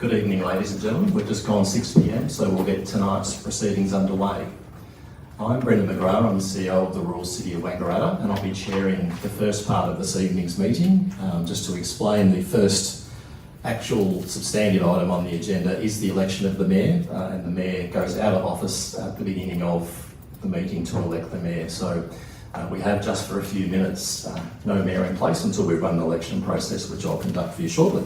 Good evening, ladies and gentlemen. We've just gone 6 p.m, so we'll get tonight's proceedings underway. I'm Brendan McGrath, I'm the CEO of the Rural City of Wangaratta, and I'll be chairing the first part of this evening's meeting. Just to explain, the first actual substantive item on the agenda is the election of the Mayor, and the Mayor goes out of office at the beginning of the meeting to elect the Mayor. So we have just for a few minutes no Mayor in place until we run the election process, which I'll conduct for you shortly.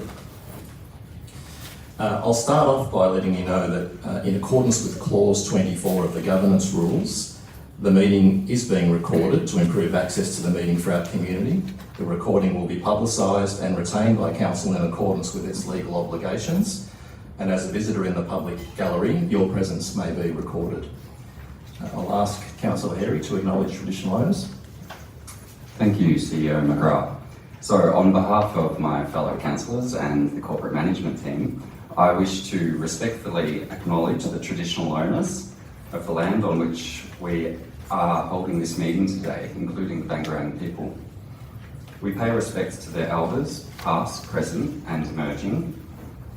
I'll start off by letting you know that in accordance with clause 24 of the governance rules, the meeting is being recorded to improve access to the meeting for our community. The recording will be publicised and retained by Council in accordance with its legal obligations, and as a visitor in the public gallery, your presence may be recorded. I'll ask Councillor Hairy to acknowledge traditional owners. Thank you, CEO McGrath. So on behalf of my fellow councillors and the corporate management team, I wish to respectfully acknowledge the traditional owners of the land on which we are holding this meeting today, including the Bangarang people. We pay respects to their elders, past, present and emerging,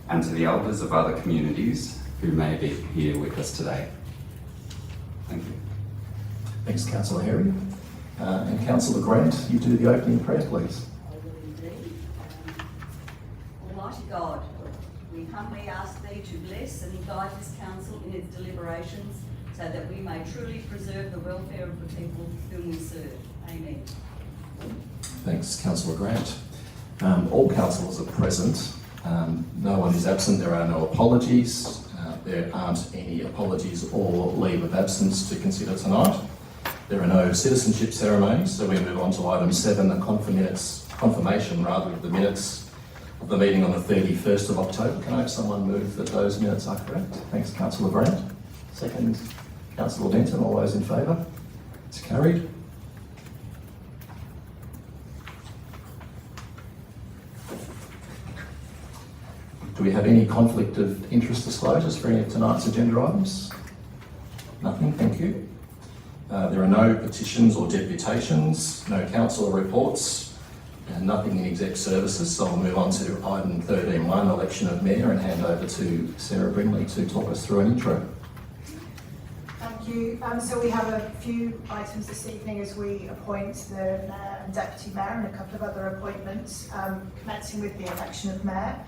and to the elders of other communities who may be here with us today. Thank you. Thanks, Councillor Hairy. And Councillor Grant, you do the opening prayer, please. I will indeed. Almighty God, we humbly ask Thee to bless and guide this council in its deliberations so that we may truly preserve the welfare of the people whom we serve. Amen. Thanks, Councillor Grant. All councillors are present. No one is absent. There are no apologies. There aren't any apologies or leave of absence to consider tonight. There are no citizenship ceremonies, so we move on to item 7, the confirmation of the minutes of the meeting on the 31st of October. Can I have someone move that those minutes are correct? Thanks, Councillor Grant. Second, Councillor Denton. All those in favour? It's carried. Do we have any conflict of interest disclosures for any of tonight's agenda items? Nothing, thank you. There are no petitions or deputations, no councillor reports, and nothing in exec services, so I'll move on to item 13.1, election of Mayor, and hand over to Sarah Bringley to talk us through an intro. Thank you. So we have a few items this evening as we appoint the Mayor and Deputy Mayor and a couple of other appointments, commencing with the election of Mayor.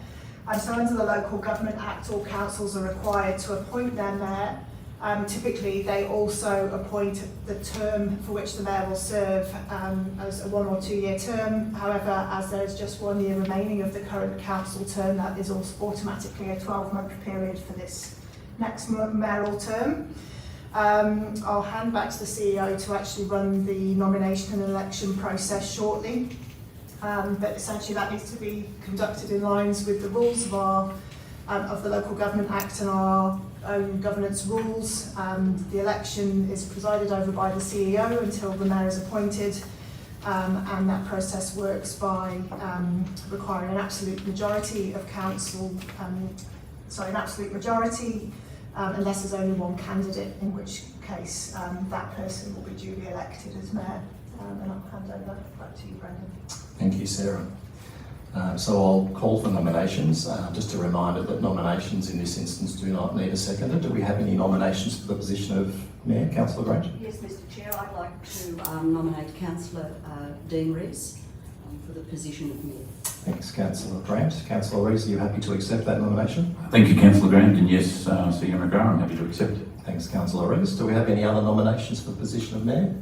So under the Local Government Act, all councils are required to appoint their Mayor. Typically, they also appoint the term for which the Mayor will serve as a 1 or 2 year term. However, as there is just 1 year remaining of the current council term, that is also automatically a 12-month period for this next mayoral term. I'll hand back to the CEO to actually run the nomination and election process shortly. But essentially that needs to be conducted in lines with the rules of the Local Government Act and our own governance rules. The election is presided over by the CEO until the Mayor is appointed, and that process works by requiring an absolute majority of council, unless there's only one candidate, in which case that person will be duly elected as Mayor. And I'll hand over back to you, Brendan. Thank you, Sarah. So I'll call for nominations. Just a reminder that nominations in this instance do not need a seconder. Do we have any nominations for the position of Mayor? Councillor Grant? Yes, Mr Chair, I'd like to nominate Councillor Dean Rees for the position of Mayor. Thanks, Councillor Grant. Councillor Rees, are you happy to accept that nomination? Thank you, Councillor Grant, and yes, CEO McGrath, I'm happy to accept it. Thanks, Councillor Rees. Do we have any other nominations for the position of Mayor?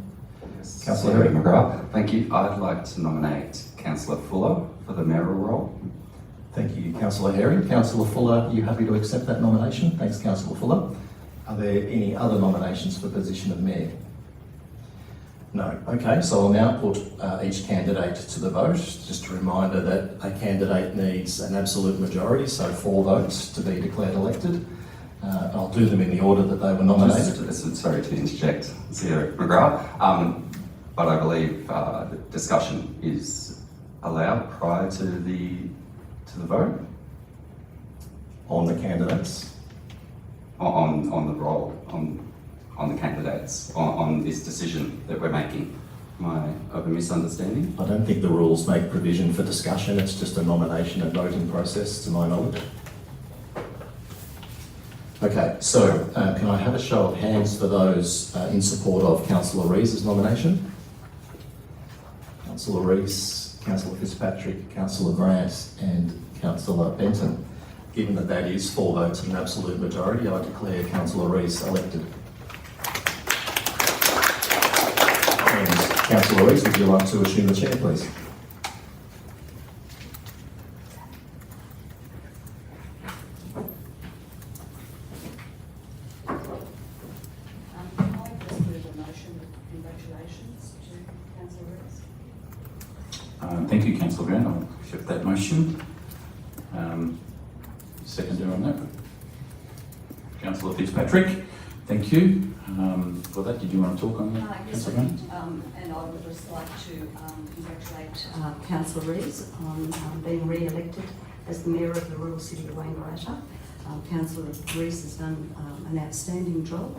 Yes, Councillor CEO Hairy. McGrath, thank you. I'd like to nominate Councillor Fuller for the mayoral role. Thank you, Councillor Hairy. Councillor Fuller, are you happy to accept that nomination? Thanks, Councillor Fuller. Are there any other nominations for the position of Mayor? No. Okay, so I'll now put each candidate to the vote. Just a reminder that a candidate needs an absolute majority, so 4 votes to be declared elected. I'll do them in the order that they were nominated. Sorry to interject, CEO McGrath, but I believe discussion is allowed prior to the vote On the candidates. on the role, on the candidates, on this decision that we're making. Am I of a misunderstanding? I don't think the rules make provision for discussion. It's just a nomination and voting process, to my knowledge. Okay, so can I have a show of hands for those in support of Councillor Rees' nomination? Councillor Rees, Councillor Fitzpatrick, Councillor Grant and Councillor Benton. Given that that is 4 votes in an absolute majority, I declare Councillor Rees elected. And Councillor Rees, would you like to assume the chair, please? Can I just move a motion of congratulations to Councillor Rees? Thank you, Councillor Grant. I'll accept that motion. Seconder on that. Councillor Fitzpatrick, thank you for that. Did you want to talk on that, Yes, I Councillor Grant? did, and I would just like to congratulate Councillor Rees on being re-elected as the Mayor of the Royal City of Wangaratta. Councillor Rees has done an outstanding job,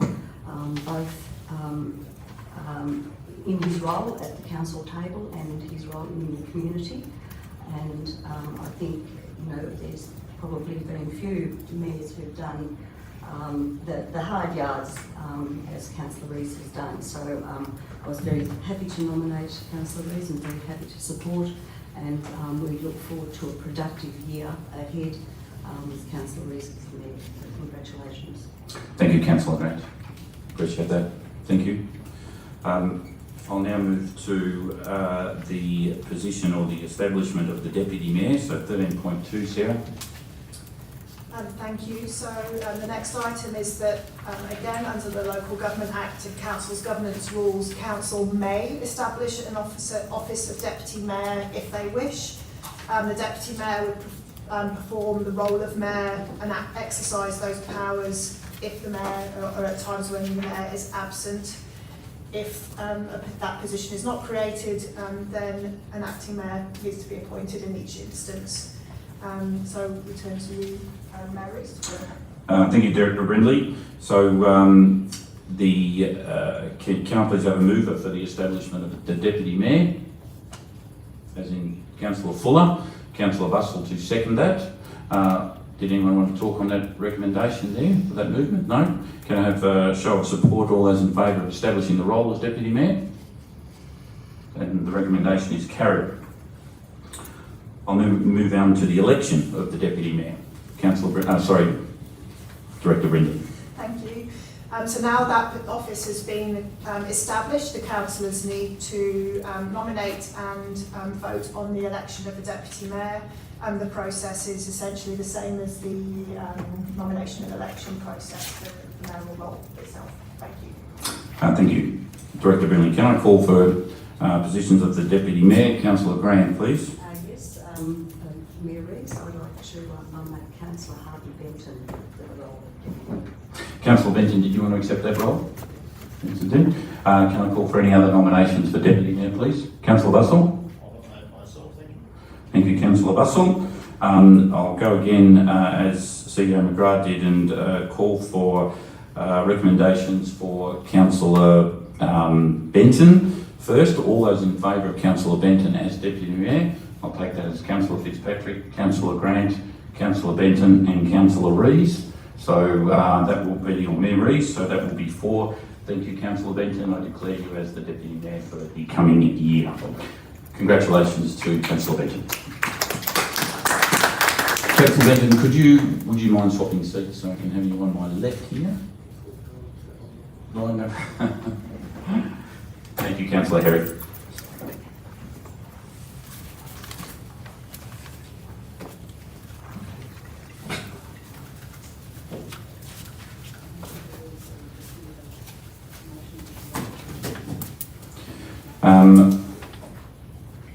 both in his role at the council table and his role in the community. And I think, you know, there's probably been few mayors who've done the hard yards as Councillor Rees has done. So I was very happy to nominate Councillor Rees and very happy to support, and we look forward to a productive year ahead with Councillor Rees as the Mayor. So congratulations. Thank you, Councillor Grant. Appreciate that. Thank you. I'll now move to the position or the establishment of the Deputy Mayor, so 13.2, Sarah. Thank you. So the next item is that, again, under the Local Government Act and Council's governance rules, Council may establish an office of Deputy Mayor if they wish. The Deputy Mayor would perform the role of Mayor and exercise those powers if the Mayor, or at times when the Mayor is absent. If that position is not created, then an acting Mayor needs to be appointed in each instance. So return to you, Mayor Rees. Thank you, Director Brindley. So can I please have a mover for the establishment of the Deputy Mayor, as in Councillor Fuller, Councillor Bustle to second that. Did anyone want to talk on that recommendation there for that movement? No? Can I have a show of support, all those in favour of establishing the role as Deputy Mayor? And the recommendation is carried. I'll move on to the election of the Deputy Mayor. Director Brindley. Thank you. So now that the office has been established, the councillors need to nominate and vote on the election of the Deputy Mayor. The process is essentially the same as the nomination and election process for the mayoral role itself. Thank you. Thank you. Director Brindley, can I call for positions of the Deputy Mayor? Councillor Graham, please. Yes, Mayor Rees, I would like to nominate Councillor Harvey Benton for the role of Deputy Mayor. Councillor Benton, did you want to accept that role? Yes, indeed. Can I call for any other nominations for Deputy Mayor, please? Councillor Bustle? Thank you, Councillor Bustle. I'll go again as CEO McGrath did and call for recommendations for Councillor Benton. First, all those in favour of Councillor Benton as Deputy Mayor, I'll take that as Councillor Fitzpatrick, Councillor Grant, Councillor Benton and Councillor Rees. So that will be, or Mayor Rees, so that will be 4. Thank you, Councillor Benton. I declare you as the Deputy Mayor for the coming year. Congratulations to Councillor Benton. Councillor Benton, would you mind swapping seats so I can have you on my left here? No. Thank you, Councillor Herrick.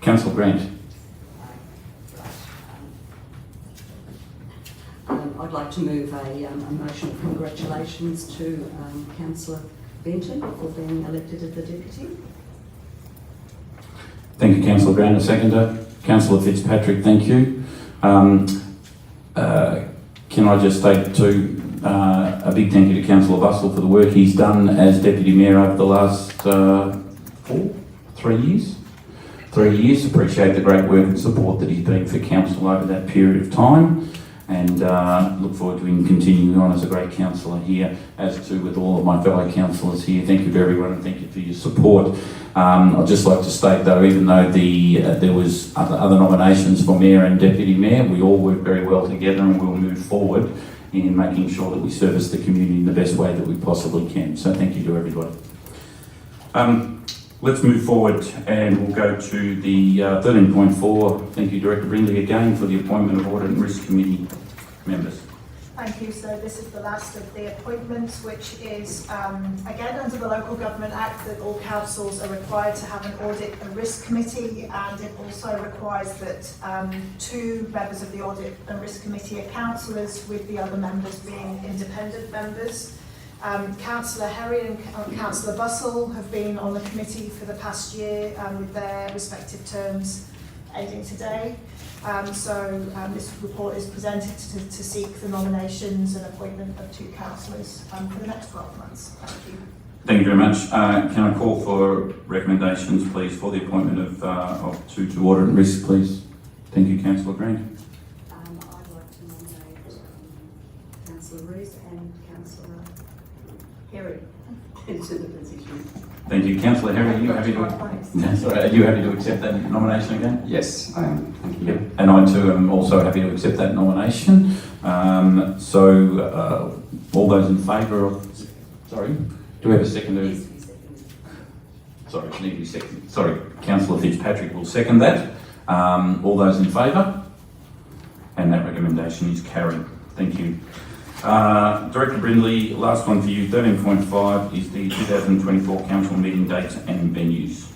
Councillor Grant. I'd like to move a motion of congratulations to Councillor Benton for being elected as the Deputy. Thank you, Councillor Grant. A seconder. Councillor Fitzpatrick, thank you. Can I just state too, a big thank you to Councillor Bustle for the work he's done as Deputy Mayor over the last 3 years. 3 years. Appreciate the great work and support that he's been for Council over that period of time. and look forward to him continuing on as a great councillor here, as to with all of my fellow councillors here. Thank you to everyone, and thank you for your support. I'd just like to state though, even though there was other nominations for mayor and deputy mayor, we all work very well together, and we'll move forward in making sure that we service the community in the best way that we possibly can. So thank you to everybody. Let's move forward, and we'll go to the 13.4. Thank you, Director Brindley, again for the appointment of Audit and Risk Committee members. Thank you. So this is the last of the appointments, which is, again, under the Local Government Act, that all councils are required to have an Audit and Risk Committee, and it also requires that 2 members of the Audit and Risk Committee are councillors, with the other members being independent members. Councillor Herry and Councillor Bussell have been on the committee for the past year, with their respective terms ending today. This report is presented to seek the nominations and appointment of 2 councillors for the next 12 months. Thank you. Thank you very much. Can I call for recommendations, please, for the appointment of 2 to Audit and Risk, please? Thank you, Councillor Grant. I'd like to nominate Councillor Rees and Councillor Herry into the position. Thank you, Councillor Herry. Are you happy to? No, sorry, are you happy to accept that nomination again? Yes, I am. Thank you. Yep. And I too am also happy to accept that nomination. All those in favour of? Sorry, do we have a seconder? Yes, we second. Sorry, need to be seconded. Sorry, Councillor Fitzpatrick will second that. All those in favour? And that recommendation is carried. Thank you. Director Brindley, last one for you. 13.5 is the 2024 council meeting dates and venues.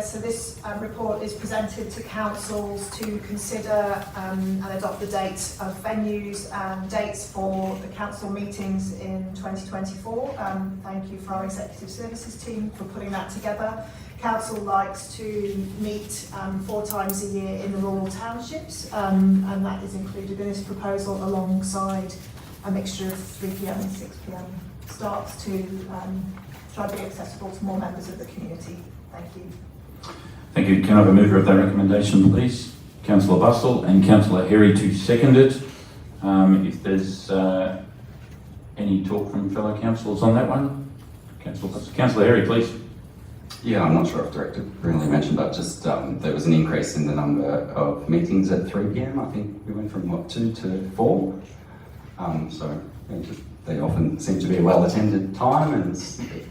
So this report is presented to councils to consider and adopt the dates of venues and dates for the council meetings in 2024. Thank you for our executive services team for putting that together. Council likes to meet 4 times a year in the rural townships, and that is included in this proposal alongside a mixture of 3 p.m. and 6 p.m. starts to try to be accessible to more members of the community. Thank you. Thank you. Can I have a mover of that recommendation, please? Councillor Bussell and Councillor Herry to second it. If there's any talk from fellow councillors on that one? Councillor Herry, please. Yeah, I'm not sure if Director Brindley mentioned, but just there was an increase in the number of meetings at 3 p.m. I think we went from 2 to 4. They often seem to be a well-attended time, and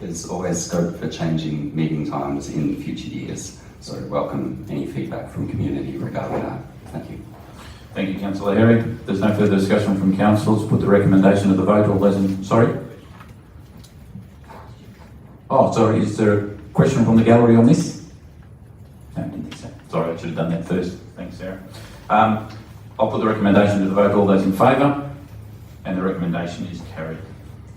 there's always scope for changing meeting times in future years. So welcome any feedback from community regarding that. Thank you. Thank you, Councillor Herry. There's no further discussion from councils. Put the recommendation to the vote. All those in... Sorry? Oh, sorry. Is there a question from the gallery on this? No, I didn't think so. Sorry, I should have done that first. Thanks, Sarah. I'll put the recommendation to the vote. All those in favour? And the recommendation is carried.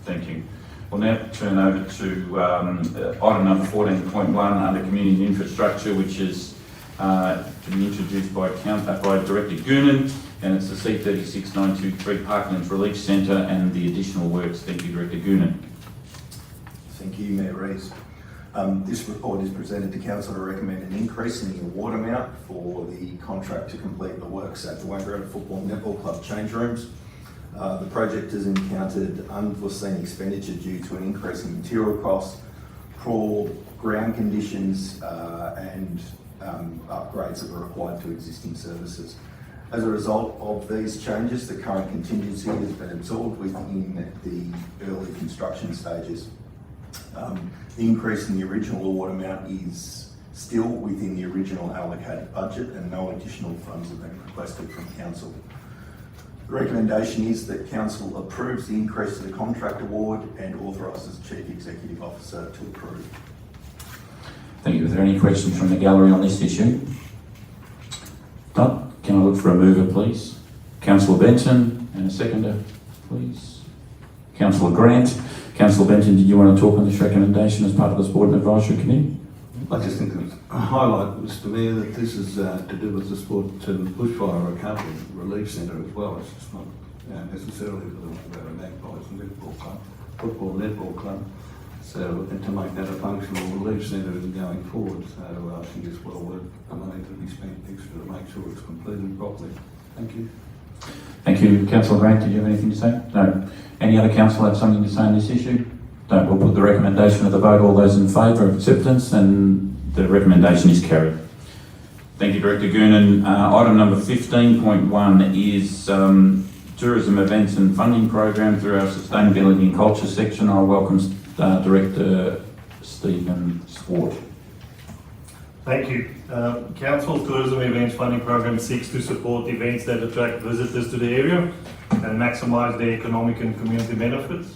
Thank you. We'll now turn over to item number 14.1 under Community Infrastructure, which is been introduced by Director Goonan, and it's the C36923 Parklands Relief Centre and the additional works. Thank you, Director Goonan. Thank you, Mayor Rees. This report is presented to Council to recommend an increase in the award amount for the contract to complete the works at the Wangaratta Football Netball Club change rooms. The project has encountered unforeseen expenditure due to an increase in material costs, poor ground conditions, and upgrades that were required to existing services. As a result of these changes, the current contingency has been absorbed within the early construction stages. The increase in the original award amount is still within the original allocated budget, and no additional funds have been requested from Council. The recommendation is that Council approves the increase to the contract award and authorises the Chief Executive Officer to approve. Thank you. Are there any questions from the gallery on this issue? Not? Can I look for a mover, please? Councillor Benton, and a seconder, please. Councillor Grant. Councillor Benton, did you want to talk on this recommendation as part of the Sport and Advisory Committee? I just think a highlight, Mr Mayor, that this is to do with the Sport and Bushfire Recovery Relief Centre as well. It's just not necessarily for the Magpies and Netball Club, Football Netball Club. So, and to make that a functional relief centre going forward. So I think it's well worth the money to be spent extra to make sure it's completed properly. Thank you. Thank you. Councillor Grant, did you have anything to say? No. Any other councillor have something to say on this issue? No. We'll put the recommendation to the vote. All those in favour of acceptance, and the recommendation is carried. Thank you, Director Goonan. Item number 15.1 is tourism events and funding program through our sustainability and culture section. I welcome Director Stephen Swart. Thank you. Council's Tourism Events Funding Program seeks to support events that attract visitors to the area and maximise their economic and community benefits.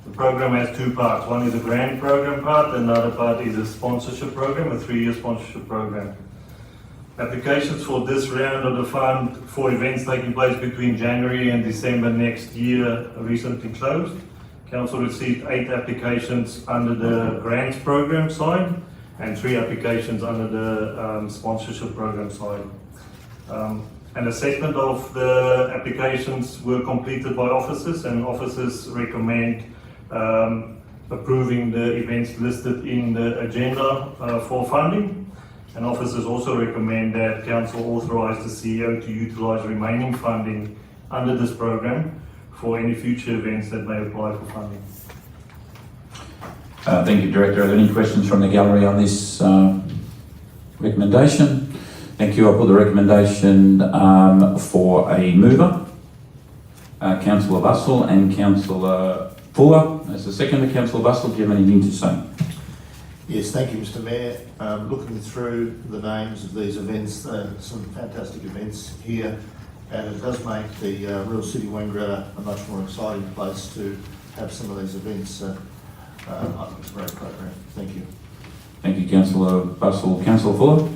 The program has two parts. One is a grant program part, and the other part is a sponsorship program, a 3-year sponsorship program. Applications for this round of the fund for events taking place between January and December next year recently closed. Council received 8 applications under the grants program side and 3 applications under the sponsorship program side. An assessment of the applications were completed by officers, and officers recommend approving the events listed in the agenda for funding. And officers also recommend that Council authorise the CEO to utilise remaining funding under this program for any future events that may apply for funding. Thank you, Director. Are there any questions from the gallery on this recommendation? Thank you. I'll put the recommendation for a mover, Councillor Bussell and Councillor Fuller. As the seconder, Councillor Bussell, do you have anything to say? Yes, thank you, Mr. Mayor. Looking through the names of these events, some fantastic events here, and it does make the Real City Wangaratta a much more exciting place to have some of these events. I think it's a great program. Thank you. Thank you, Councillor Bussell. Councillor Fuller?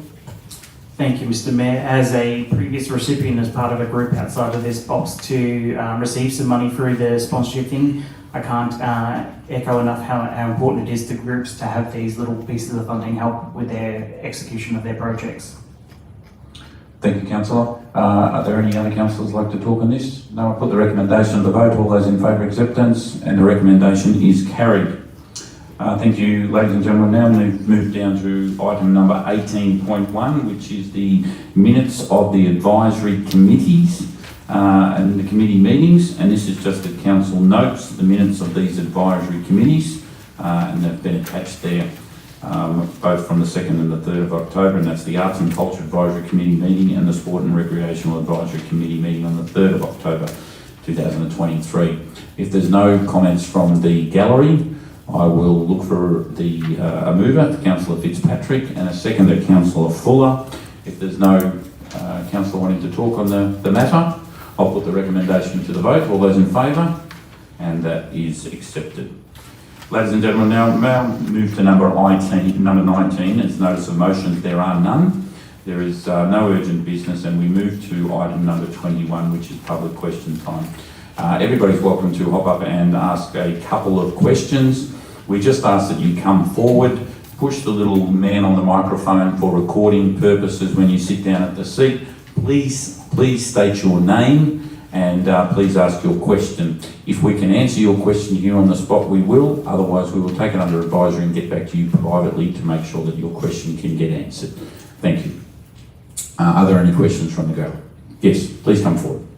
Thank you, Mr. Mayor. As a previous recipient, as part of a group outside of this box to receive some money through the sponsorship thing, I can't echo enough how important it is to groups to have these little pieces of funding help with their execution of their projects. Thank you, Councillor. Are there any other councillors like to talk on this? No, I put the recommendation to the vote. All those in favour of acceptance, and the recommendation is carried. Thank you, ladies and gentlemen. Now we've moved down to item number 18.1, which is the minutes of the advisory committees and the committee meetings. And this is just that council notes the minutes of these advisory committees, and they've been attached there, both from the 2nd and the 3rd of October, and that's the Arts and Culture Advisory Committee meeting and the Sport and Recreational Advisory Committee meeting on the 3rd of October 2023. If there's no comments from the gallery, I will look for a mover, Councillor Fitzpatrick, and a seconder, Councillor Fuller. If there's no councillor wanting to talk on the matter, I'll put the recommendation to the vote. All those in favour? And that is accepted. Ladies and gentlemen, now move to number 19. As notice of motions, there are none. There is no urgent business, and we move to item number 21, which is public question time. Everybody's welcome to hop up and ask a couple of questions. We just ask that you come forward, push the little man on the microphone for recording purposes when you sit down at the seat. Please state your name and please ask your question. If we can answer your question here on the spot, we will. Otherwise, we will take it under advisory and get back to you privately to make sure that your question can get answered. Thank you. Are there any questions from the gallery? Yes, please come forward.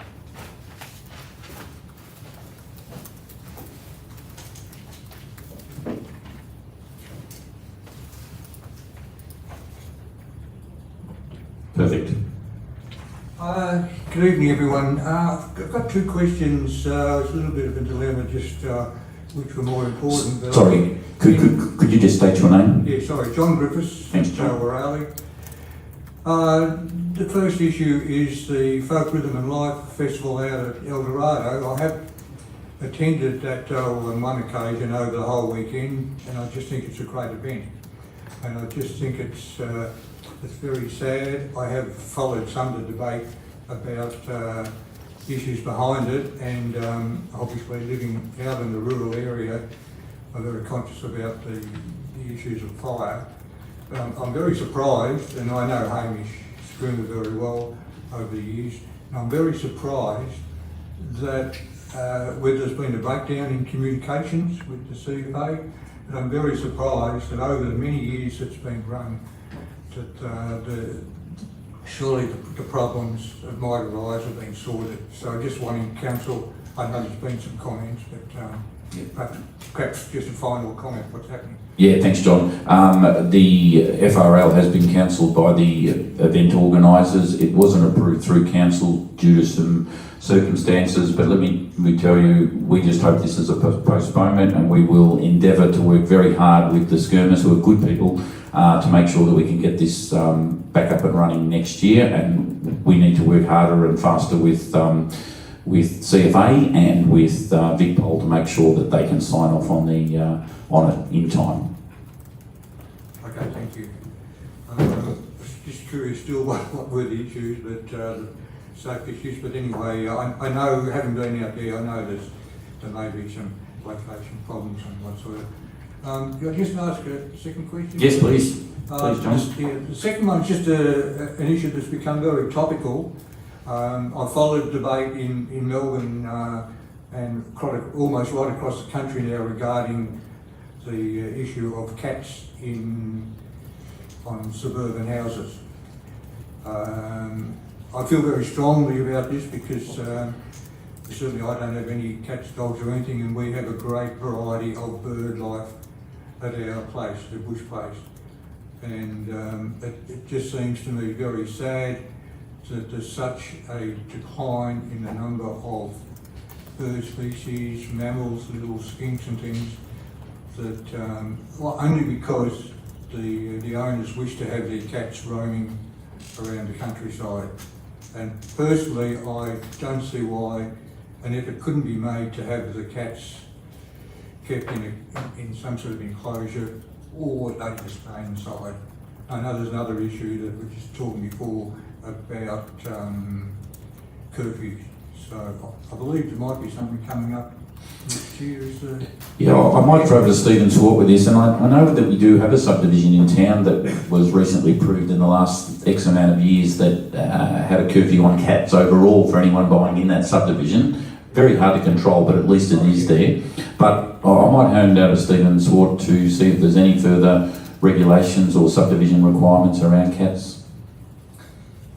Perfect. Good evening, everyone. I've got 2 questions. It's a little bit of a dilemma, just which were more important. But Sorry, could you just state your name? Yeah, sorry, John Griffiths. Thanks, John. Raleigh. The first issue is the Folk Rhythm and Life Festival out at El Dorado. I have attended that on one occasion over the whole weekend, and I just think it's a great event. And I just think it's very sad. I have followed some of the debate about issues behind it, and obviously living out in the rural area, I'm very conscious about the issues of fire. I'm very surprised, and I know Hamish Schooner very well over the years, and I'm very surprised that where there's been a breakdown in communications with the CFA, but I'm very surprised that over the many years it's been run, that the surely the problems that might arise have been sorted. So just wanting council, I know there's been some comments, but perhaps just a final comment, what's happening? Yeah, thanks, John. The FRL has been cancelled by the event organisers. It wasn't approved through council due to some circumstances, but let me tell you, we just hope this is a postponement, and we will endeavour to work very hard with the Skirmers, who are good people, to make sure that we can get this back up and running next year. And we need to work harder and faster with CFA and with VicPol to make sure that they can sign off on it in time. Okay, thank you. Just curious still what were the issues, but safety issues, but anyway, I know, having been out there, I know there may be some location problems and whatsoever. Could I just ask a second question? Yes, please. Please, John. The second one is just an issue that's become very topical. I followed debate in Melbourne and almost right across the country now regarding the issue of cats on suburban houses. I feel very strongly about this because certainly I don't have any cats, dogs or anything, and we have a great variety of bird life at our place, the Bush Place. And it just seems to me very sad that there's such a decline in the number of bird species, mammals, little skinks and things, that only because the owners wish to have their cats roaming around the countryside. And personally, I don't see why an effort couldn't be made to have the cats kept in some sort of enclosure, or they just stay inside. I know there's another issue that we were just talking before about curfews. So I believe there might be something coming up next year. Yeah, I might throw over to Stephen Swart with this, and I know that we do have a subdivision in town that was recently approved in the last X amount of years that had a curfew on cats overall for anyone buying in that subdivision. Very hard to control, but at least it is there. But I might hand out to Stephen Swart to see if there's any further regulations or subdivision requirements around cats.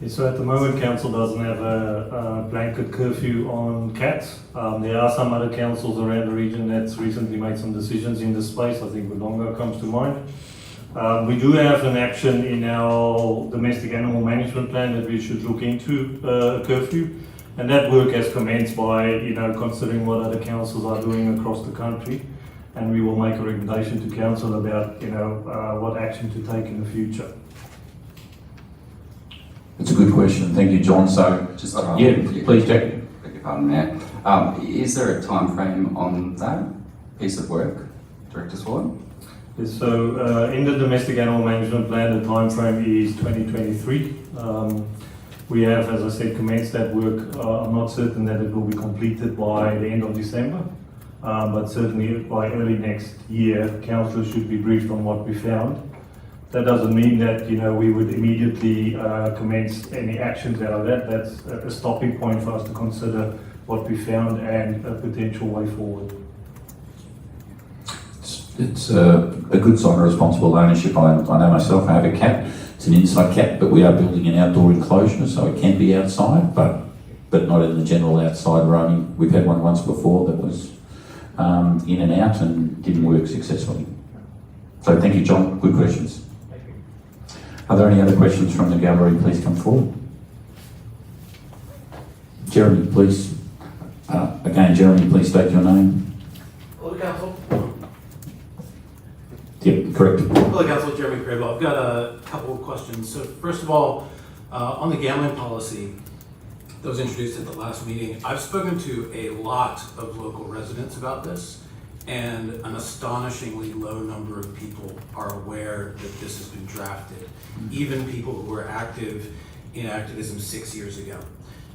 Yeah, so at the moment, council doesn't have a blanket curfew on cats. There are some other councils around the region that's recently made some decisions in this space. I think Wodonga comes to mind. We do have an action in our domestic animal management plan that we should look into a curfew. And that work has commenced by, considering what other councils are doing across the country. And we will make a recommendation to council about, what action to take in the future. It's a good question. Thank you, John. So, Just please, Jack. Beg your pardon, Mayor. Is there a time frame on that piece of work, Director Swart? Yes, so in the domestic animal management plan, the time frame is 2023. We have, as I said, commenced that work. I'm not certain that it will be completed by the end of December, but certainly by early next year, councillors should be briefed on what we found. That doesn't mean that we would immediately commence any actions out of that. That's a stopping point for us to consider what we found and a potential way forward. It's a good sign of responsible ownership. I know myself, I have a cat. It's an inside cat, but we are building an outdoor enclosure, so it can be outside, but not in the general outside roaming. We've had one once before that was in and out and didn't work successfully. So thank you, John. Good questions. Are there any other questions from the gallery? Please come forward. Jeremy, please. Again, Jeremy, please state your name. Hello, Council. Yep, correct. Hello, Council. Jeremy Crable. I've got a couple of questions. So first of all, on the gambling policy that was introduced at the last meeting, I've spoken to a lot of local residents about this, and an astonishingly low number of people are aware that this has been drafted, even people who were active in activism 6 years ago.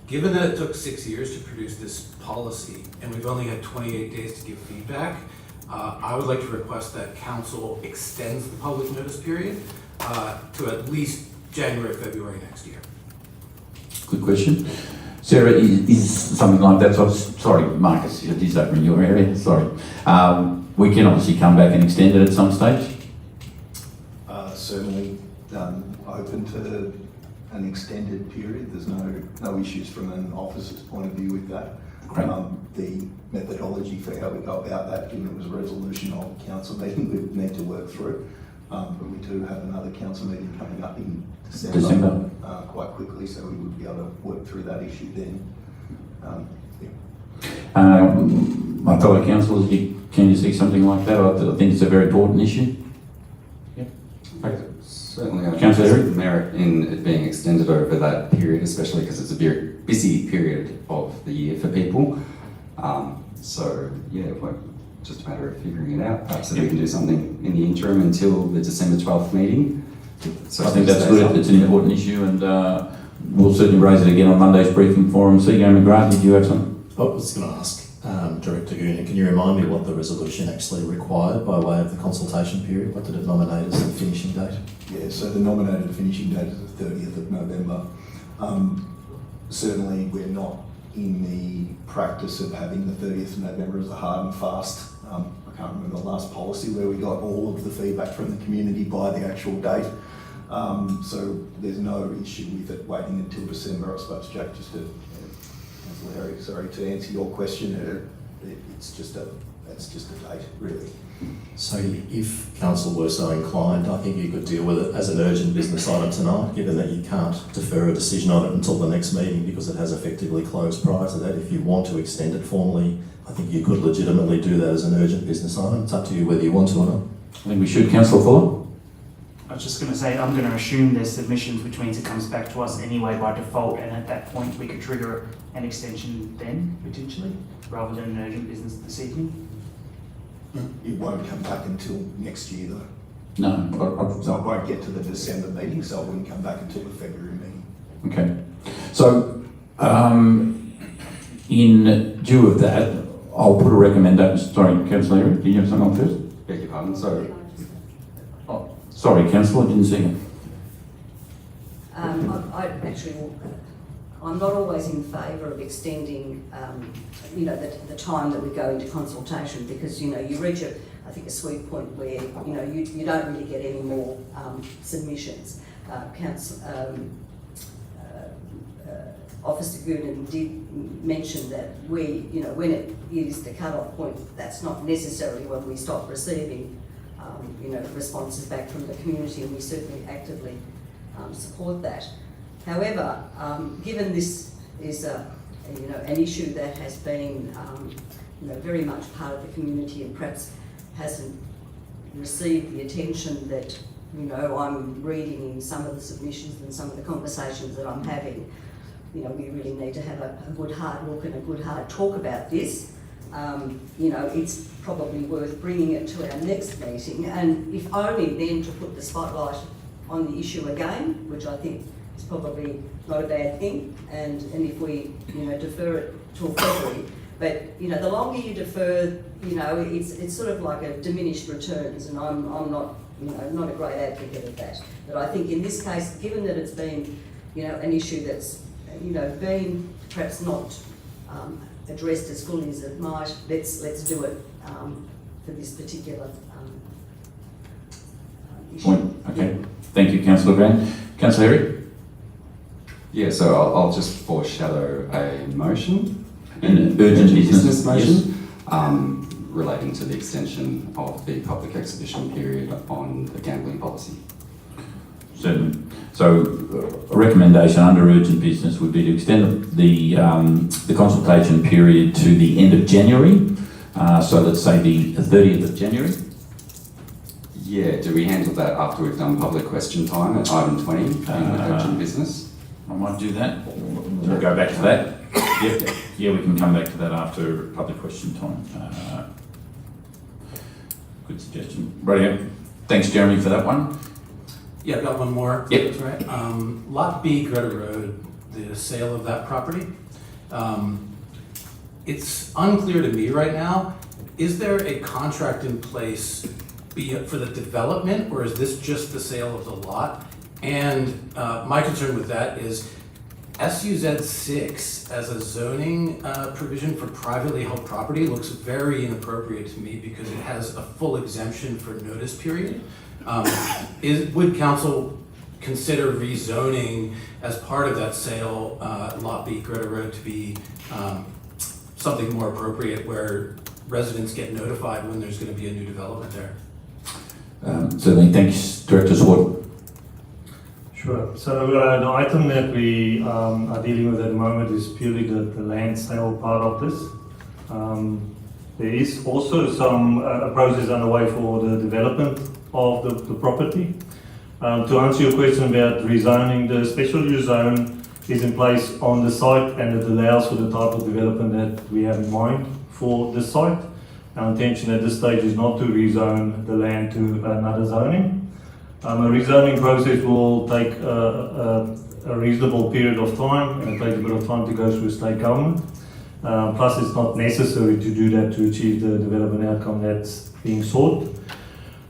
Given that it took 6 years to produce this policy, and we've only had 28 days to give feedback, I would like to request that council extends the public notice period to at least January, February next year. Good question. Sarah, is something like that, sorry, Marcus, is that in your area? Sorry. We can obviously come back and extend it at some stage. Certainly open to an extended period. There's no issues from an officer's point of view with that. Great. The methodology for how we go about that, given it was a resolution of council meeting, we need to work through. But we do have another council meeting coming up in December. Quite quickly, so we would be able to work through that issue then. My fellow councillors, can you see something like that? I think it's a very important issue. Certainly, I think Councillor there's Eric? merit in it being extended over that period, especially because it's a very busy period of the year for people. So, yeah, well, just a matter of figuring it out. Perhaps if we can do something in the interim until the December 12th meeting. So I think that's good. It's an important issue, and we'll certainly raise it again on Monday's briefing forum. CEO McGrath, did you have something? I was going to ask Director Goonan, can you remind me what the resolution actually required by way of the consultation period? What did it nominate as the finishing date? Yeah, so the nominated finishing date is the 30th of November. Certainly, we're not in the practice of having the 30th of November as a hard and fast. I can't remember the last policy where we got all of the feedback from the community by the actual date. So there's no issue with it waiting until December. I suppose, Jack, just to, Councillor Harry, sorry, to answer your question, it's just a date, really. So if council were so inclined, I think you could deal with it as an urgent business item tonight, given that you can't defer a decision on it until the next meeting because it has effectively closed prior to that. If you want to extend it formally, I think you could legitimately do that as an urgent business item. It's up to you whether you want to or not. I think we should. Councillor Fuller? I was just going to say, I'm going to assume there's submissions, which means it comes back to us anyway by default, and at that point we could trigger an extension then, potentially, rather than an urgent business this evening. It won't come back until next year, though. No. So it won't get to the December meeting, so it wouldn't come back until the February meeting. Okay. So, in due of that, I'll put a recommendation. Sorry, Councillor Eric, do you have something on first? Beg your pardon, sorry. Oh, sorry, Councillor, I didn't see you. I'm not always in favour of extending, the time that we go into consultation because, you reach a sweet point where, you don't really get any more submissions. Officer Goonan did mention that when it is the cut-off point, that's not necessarily when we stop receiving, responses back from the community, and we certainly actively support that. However, given this is an issue that has been very much part of the community and perhaps hasn't received the attention that I'm reading in some of the submissions and some of the conversations that I'm having, we really need to have a good hard look and a good hard talk about this. It's probably worth bringing it to our next meeting, and if only then to put the spotlight on the issue again, which I think is probably not a bad thing, and if we defer it till February, but the longer you defer, it's sort of like a diminished returns, and I'm not not a great advocate of that. But I think in this case, given that it's been an issue that's been perhaps not addressed as fully as it might, let's do it for this particular issue. Point. Okay. Thank you, Councillor Grant. Councillor Harry? Yeah, so I'll just foreshadow a motion. An urgent business motion. Relating to the extension of the public exhibition period on the gambling policy. Certainly. So, a recommendation under urgent business would be to extend the consultation period to the end of January. So let's say the 30th of January. Yeah, do we handle that after we've done public question time at item 20 in urgent business? I might do that. We'll go back to that. Yep. Yeah, we can come back to that after public question time. Good suggestion. Right. Thanks, Jeremy, for that one. Yeah, I've got one more. Yep. That's right. Lot B, Greta Road, the sale of that property. It's unclear to me right now, is there a contract in place for the development, or is this just the sale of the lot? And my concern with that is SUZ 6 as a zoning provision for privately held property looks very inappropriate to me because it has a full exemption for notice period. Would council consider rezoning as part of that sale, Lot B, Greta Road, to be something more appropriate where residents get notified when there's going to be a new development there. Certainly, thanks, Director Swart. Sure. So the item that we are dealing with at the moment is purely the land sale part of this. There is also some a process underway for the development of the property. To answer your question about rezoning, the special use zone is in place on the site and it allows for the type of development that we have in mind for this site. Our intention at this stage is not to rezone the land to another zoning. A rezoning process will take a reasonable period of time, and it takes a bit of time to go through state government. Plus, it's not necessary to do that to achieve the development outcome that's being sought.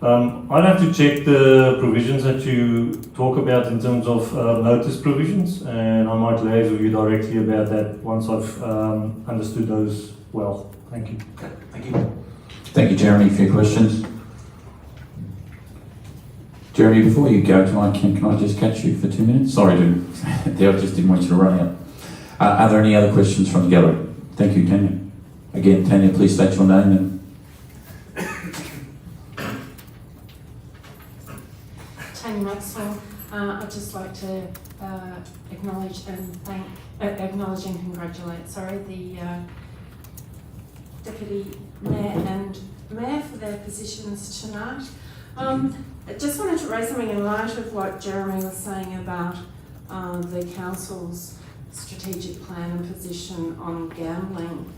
I'd have to check the provisions that you talk about in terms of notice provisions, and I might liaise with you directly about that once I've understood those well. Thank you. Okay, thank you. Thank you, Jeremy, for your questions. Jeremy, before you go tonight, can I just catch you for 2 minutes? Sorry, I just didn't want you to run out. Are there any other questions from the gallery? Thank you, Tanya. Again, Tanya, please state your name and... Tanya Maxwell. I'd just like to acknowledge and congratulate, the Deputy Mayor and Mayor for their positions tonight. I just wanted to raise something in light of what Jeremy was saying about the Council's strategic plan and position on gambling.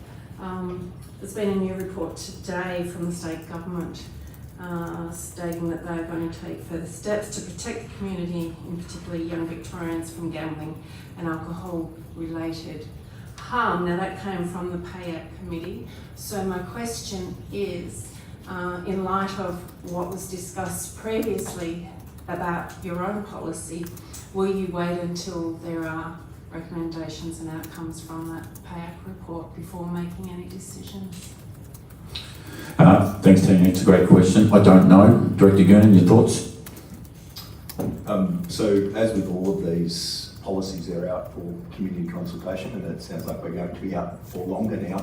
There's been a new report today from the state government stating that they're going to take further steps to protect the community, in particular young Victorians, from gambling and alcohol-related harm. Now that came from the PAYAC committee. So my question is, in light of what was discussed previously about your own policy, will you wait until there are recommendations and outcomes from that PAYAC report before making any decisions? Thanks, Tanya. It's a great question. I don't know. Director Goonan, your thoughts? So, as with all of these policies, they're out for community consultation, and it sounds like we're going to be out for longer now,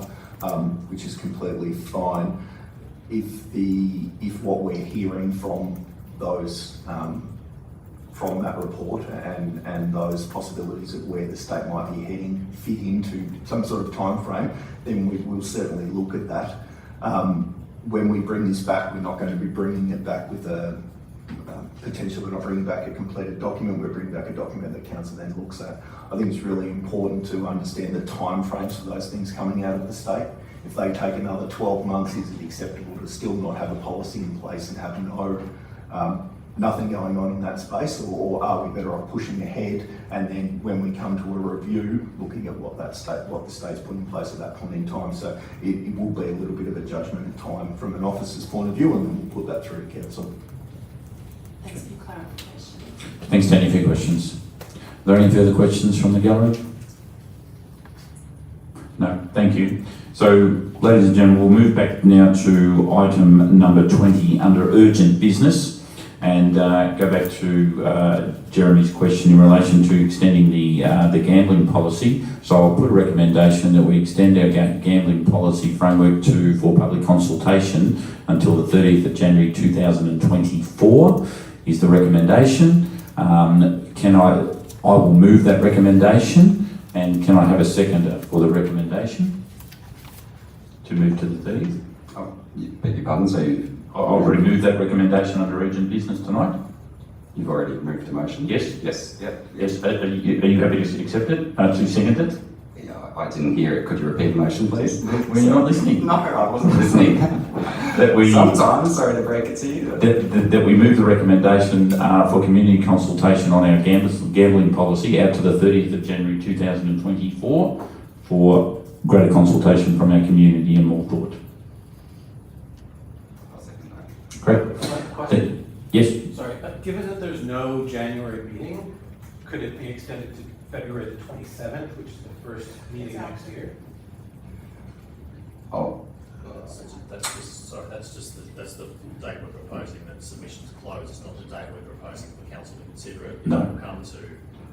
which is completely fine. If what we're hearing from those from that report and those possibilities of where the state might be heading fit into some sort of time frame, then we will certainly look at that. When we bring this back, we're not going to be bringing it back with a potentially, we're not bringing back a completed document, we're bringing back a document that council then looks at. I think it's really important to understand the time frames for those things coming out of the state. If they take another 12 months, is it acceptable to still not have a policy in place and have nothing going on in that space, or are we better off pushing ahead and then when we come to a review, looking at what the state's put in place at that point in time? So it will be a little bit of a judgment of time from an officer's point of view, and then we'll put that through to council. Thanks for your clarification. Thanks, Tanya, for your questions. Are there any further questions from the gallery? No, thank you. So, ladies and gentlemen, we'll move back now to item number 20 under urgent business and go back to Jeremy's question in relation to extending the gambling policy. So I'll put a recommendation that we extend our gambling policy framework for public consultation until the 30th of January 2024 is the recommendation. I will move that recommendation, and can I have a seconder for the recommendation to move to the 30th? Oh, beg your pardon, so I'll remove that recommendation under urgent business tonight. you've already moved a motion? Yes. Yes, yep. Yes. Are you happy to accept it? To second it? Yeah, I didn't hear it. Could you repeat the motion, please? Were you not listening? No, I wasn't listening. Sometimes, sorry to break it to you. That we move the recommendation for community consultation on our gambling policy out to the 30th of January 2024 for greater consultation from our community and more thought. I'll second that. Great. Question? Yes. Sorry, given that there's no January meeting, could it be extended to February the 27th, which is the first meeting next year? Oh, That's just Sorry, that's the date we're proposing, that submissions close. It's not the date we're proposing for council to consider it. No. It will come to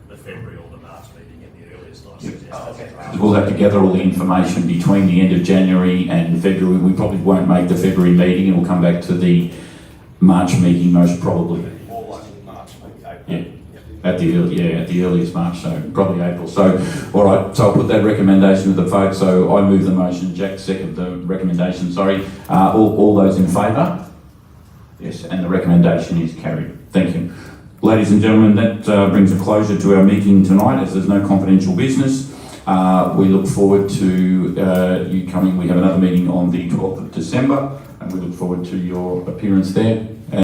the February or the March meeting at the earliest, I suggest. We'll have to gather all the information between the end of January and February. We probably won't make the February meeting, and we'll come back to the March meeting most probably. More likely March, maybe April. Yeah. At the earliest March, so probably April. So, all right, so I'll put that recommendation to the vote. So I move the motion, Jack second the recommendation, sorry. All those in favour? Yes, and the recommendation is carried. Thank you. Ladies and gentlemen, that brings a closure to our meeting tonight, as there's no confidential business. We look forward to you coming. We have another meeting on the 12th of December, and we look forward to your appearance there.